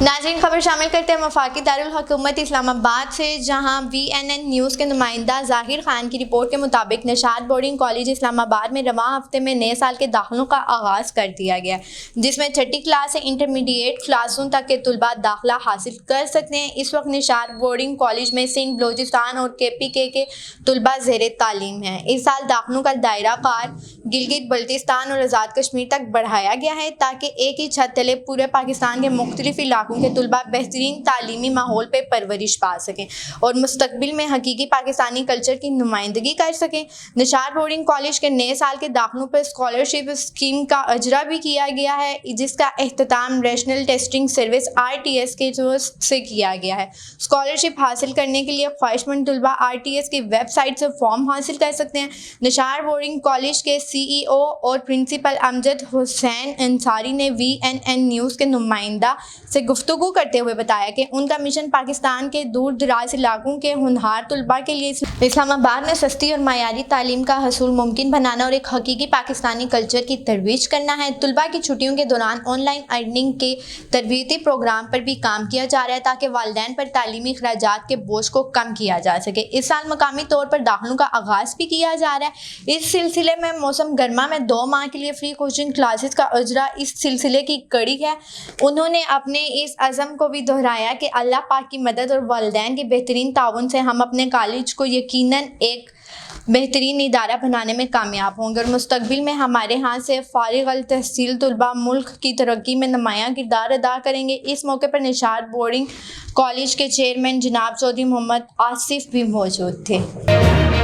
नाज़रीन, खबर शामिल करते हैं वफाकी दारुल हुकूमत इस्लामाबाद से, जहां VNN न्यूज़ के नुमाइंदा ज़ाहिर खान की रिपोर्ट के मुताबिक निशात बोर्डिंग कॉलेज इस्लामाबाद में रवां हफ्ते में नए साल के दाखिलों का आगाज़ कर दिया गया, जिसमें छठी क्लास से इंटरमीडिएट क्लासों तक के तलबा दाखिला हासिल कर सकते हैं। इस वक्त निशात बोर्डिंग कॉलेज में सिंध, बलोचिस्तान और KPK के तलबा ज़ेर तालीम हैं। इस साल दाखिलों का दायरा कार गिलगित बल्तिस्तान और आज़ाद कश्मीर तक बढ़ाया गया है, ताकि एक ही छत तले पूरे पाकिस्तान के मुख्तलिफ इलाकों के तलबा बेहतरीन तालीमी माहौल पे परवरिश पा सकें और मुस्तकबिल में हकीकी पाकिस्तानी कल्चर की नुमाइंदगी कर सकें। निशात बोर्डिंग कॉलेज के नए साल के दाखिलों पर स्कॉलरशिप स्कीम का अजरा भी किया गया है, जिसका एहतमाम नेशनल टेस्टिंग सर्विस RTS के से किया गया है। स्कॉलरशिप हासिल करने के लिए ख्वाहिशमंद तलबा RTS की वेबसाइट से फॉर्म हासिल कर सकते हैं। निशात बोर्डिंग कॉलेज के CEO और प्रिंसिपल अमजद हुसैन अंसारी ने VNN न्यूज़ के नुमाइंदा से गुफ्तगू करते हुए बताया कि उनका मिशन पाकिस्तान के दूर दराज इलाकों के होनहार तलबा के लिए इस्लामाबाद में सस्ती और मायारी तालीम का हसूल मुमकिन बनाना और एक हकीकी पाकिस्तानी कल्चर की तरवीज करना है। तलबा की छुट्टियों के दौरान ऑनलाइन अर्निंग के तरबियती प्रोग्राम पर भी काम किया जा रहा है, ताकि वालिदैन पर तालीमी अखराजात के बोझ को कम किया जा सके। इस साल मकामी तौर पर दाखिलों का आगाज़ भी किया जा रहा है। इस सिलसिले में मौसम गर्मा में 2 माह के लिए फ्री कोचिंग क्लासेस का अजरा इस सिलसिले की कड़ी है। उन्होंने अपने इस अज़म को भी दोहराया कि अल्लाह पाक की मदद और वालिदैन के बेहतरीन ताउन से हम अपने कॉलेज को यकीनन एक बेहतरीन इदारा बनाने में कामयाब होंगे और मुस्तकबिल में हमारे यहाँ से फारिग अल तहसील तलबा मुल्क की तरक्की में नुमायाँ किरदार अदा करेंगे। इस मौके पर निशात बोर्डिंग कॉलेज के चेयरमैन जनाब चौधरी मोहम्मद आसिफ भी मौजूद थे।